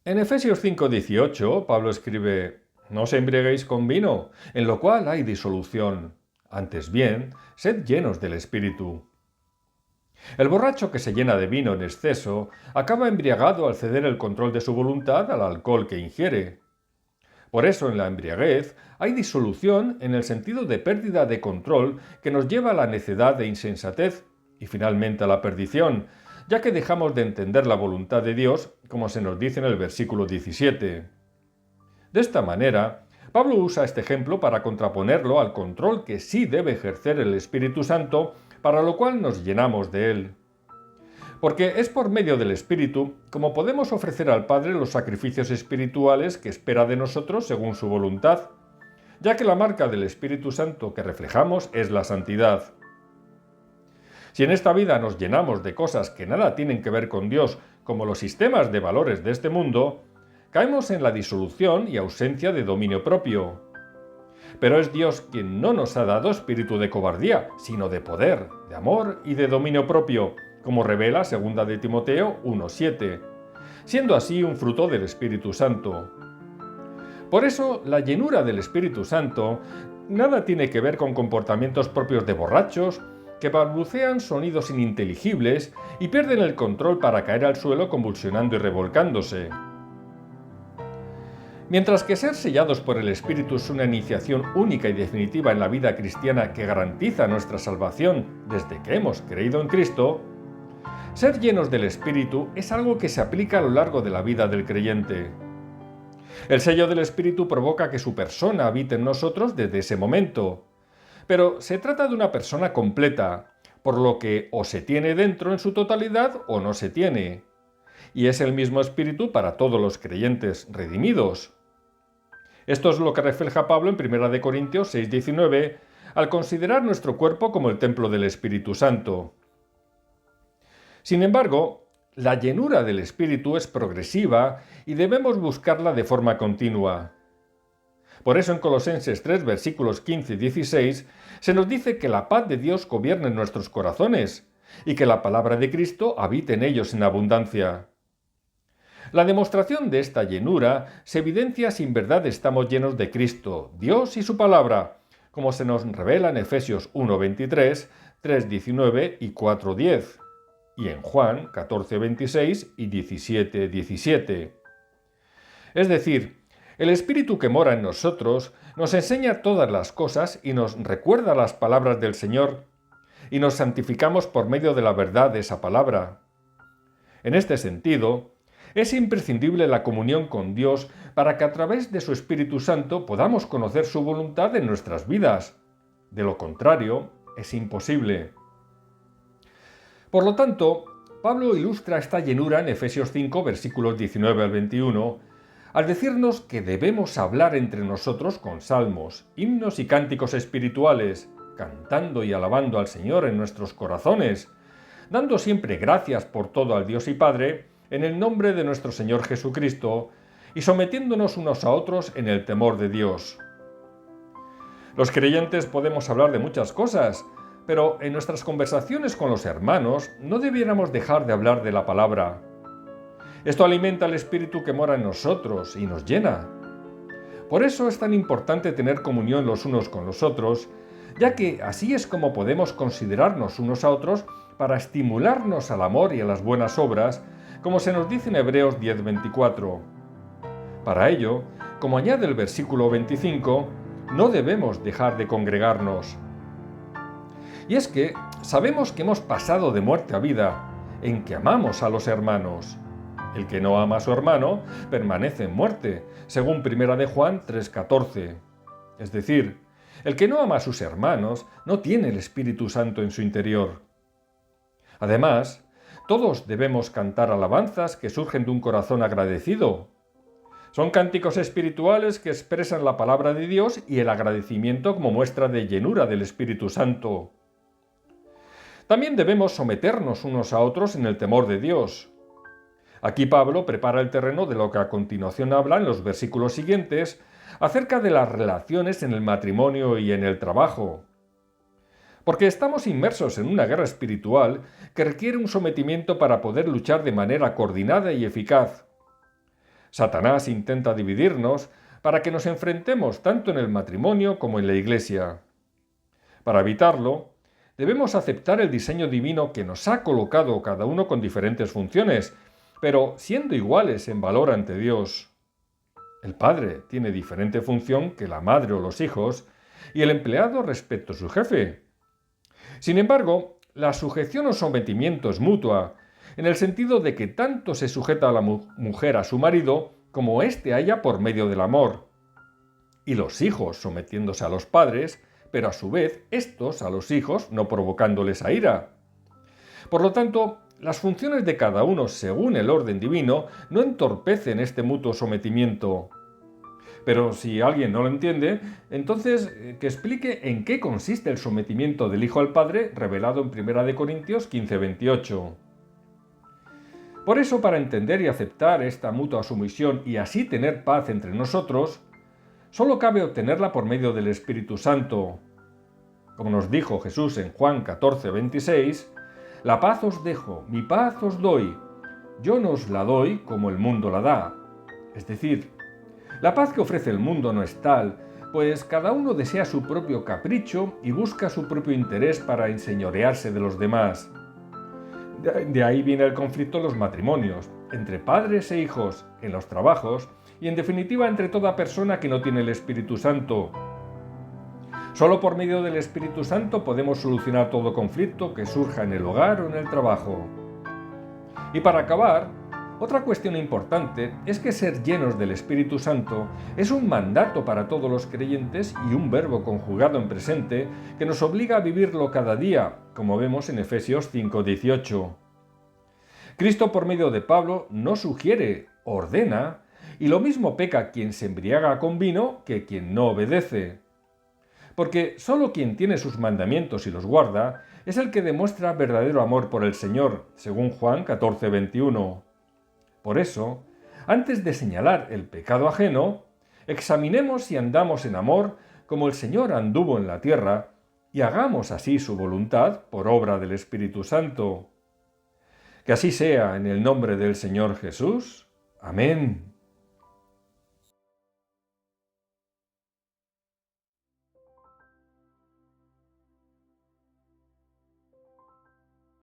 En Efesios 5:18, Pablo escribe: No os embriaguéis con vino, en lo cual hay disolución. Antes bien, sed llenos del Espíritu. El borracho que se llena de vino en exceso acaba embriagado al ceder el control de su voluntad al alcohol que ingiere. Por eso en la embriaguez hay disolución en el sentido de pérdida de control que nos lleva a la necedad e insensatez y finalmente a la perdición, ya que dejamos de entender la voluntad de Dios, como se nos dice en el versículo 17. De esta manera, Pablo usa este ejemplo para contraponerlo al control que sí debe ejercer el Espíritu Santo, para lo cual nos llenamos de él. Porque es por medio del Espíritu como podemos ofrecer al Padre los sacrificios espirituales que espera de nosotros según su voluntad, ya que la marca del Espíritu Santo que reflejamos es la santidad. Si en esta vida nos llenamos de cosas que nada tienen que ver con Dios, como los sistemas de valores de este mundo, caemos en la disolución y ausencia de dominio propio. Pero es Dios quien no nos ha dado espíritu de cobardía, sino de poder, de amor y de dominio propio, como revela 2 de Timoteo 1:7, siendo así un fruto del Espíritu Santo. Por eso, la llenura del Espíritu Santo nada tiene que ver con comportamientos propios de borrachos, que balbucean sonidos ininteligibles y pierden el control para caer al suelo convulsionando y revolcándose. Mientras que ser sellados por el Espíritu es una iniciación única y definitiva en la vida cristiana que garantiza nuestra salvación desde que hemos creído en Cristo, ser llenos del Espíritu es algo que se aplica a lo largo de la vida del creyente. El sello del Espíritu provoca que su persona habite en nosotros desde ese momento, pero se trata de una persona completa, por lo que o se tiene dentro en su totalidad o no se tiene. Y es el mismo Espíritu para todos los creyentes redimidos. Esto es lo que refleja Pablo en 1 Corintios 6:19, al considerar nuestro cuerpo como el templo del Espíritu Santo. Sin embargo, la llenura del Espíritu es progresiva y debemos buscarla de forma continua. Por eso en Colosenses 3, versículos 15 y 16, se nos dice que la paz de Dios gobierne en nuestros corazones y que la palabra de Cristo habite en ellos en abundancia. La demostración de esta llenura se evidencia si en verdad estamos llenos de Cristo, Dios y su palabra, como se nos revela en Efesios 1:23, 3:19 y 4:10, y en Juan 14:26 y 17:17. Es decir, el Espíritu que mora en nosotros nos enseña todas las cosas y nos recuerda las palabras del Señor, y nos santificamos por medio de la verdad de esa palabra. En este sentido, es imprescindible la comunión con Dios para que a través de su Espíritu Santo podamos conocer su voluntad en nuestras vidas. De lo contrario, es imposible. Por lo tanto, Pablo ilustra esta llenura en Efesios 5, versículos 19 al 21, al decirnos que debemos hablar entre nosotros con salmos, himnos y cánticos espirituales, cantando y alabando al Señor en nuestros corazones, dando siempre gracias por todo al Dios y Padre, en el nombre de nuestro Señor Jesucristo, y sometiéndonos unos a otros en el temor de Dios. Los creyentes podemos hablar de muchas cosas, pero en nuestras conversaciones con los hermanos no debiéramos dejar de hablar de la palabra. Esto alimenta el Espíritu que mora en nosotros y nos llena. Por eso es tan importante tener comunión los unos con los otros, ya que así es como podemos considerarnos unos a otros para estimularnos al amor y a las buenas obras, como se nos dice en Hebreos 10:24. Para ello, como añade el versículo 25, no debemos dejar de congregarnos. Y es que sabemos que hemos pasado de muerte a vida, en que amamos a los hermanos. El que no ama a su hermano permanece en muerte, según 1 de Juan 3:14. Es decir, el que no ama a sus hermanos no tiene el Espíritu Santo en su interior. Además, todos debemos cantar alabanzas que surgen de un corazón agradecido. Son cánticos espirituales que expresan la palabra de Dios y el agradecimiento como muestra de llenura del Espíritu Santo. También debemos someternos unos a otros en el temor de Dios. Aquí Pablo prepara el terreno de lo que a continuación habla en los versículos siguientes acerca de las relaciones en el matrimonio y en el trabajo. Porque estamos inmersos en una guerra espiritual que requiere un sometimiento para poder luchar de manera coordinada y eficaz. Satanás intenta dividirnos para que nos enfrentemos tanto en el matrimonio como en la Iglesia. Para evitarlo, debemos aceptar el diseño divino que nos ha colocado cada uno con diferentes funciones, pero siendo iguales en valor ante Dios. El padre tiene diferente función que la madre o los hijos, y el empleado respecto a su jefe. Sin embargo, la sujeción o sometimiento es mutua, en el sentido de que tanto se sujeta a la mujer a su marido como éste a ella por medio del amor. Y los hijos sometiéndose a los padres, pero a su vez estos a los hijos no provocándoles a ira. Por lo tanto, las funciones de cada uno según el orden divino no entorpecen este mutuo sometimiento. Pero si alguien no lo entiende, entonces que explique en qué consiste el sometimiento del Hijo al Padre revelado en 1 Corintios 15:28. Por eso, para entender y aceptar esta mutua sumisión y así tener paz entre nosotros, solo cabe obtenerla por medio del Espíritu Santo. Como nos dijo Jesús en Juan 14:26, «La paz os dejo, mi paz os doy, yo no os la doy como el mundo la da». Es decir, la paz que ofrece el mundo no es tal, pues cada uno desea su propio capricho y busca su propio interés para enseñorearse de los demás. De ahí viene el conflicto en los matrimonios, entre padres e hijos, en los trabajos y en definitiva entre toda persona que no tiene el Espíritu Santo. Solo por medio del Espíritu Santo podemos solucionar todo conflicto que surja en el hogar o en el trabajo. Y para acabar, otra cuestión importante es que ser llenos del Espíritu Santo es un mandato para todos los creyentes y un verbo conjugado en presente que nos obliga a vivirlo cada día, como vemos en Efesios 5:18. Cristo por medio de Pablo no sugiere, ordena, y lo mismo peca quien se embriaga con vino que quien no obedece. Porque solo quien tiene sus mandamientos y los guarda es el que demuestra verdadero amor por el Señor, según Juan 14:21. Por eso, antes de señalar el pecado ajeno, examinemos si andamos en amor como el Señor anduvo en la tierra y hagamos así su voluntad por obra del Espíritu Santo. Que así sea en el nombre del Señor Jesús. Amén.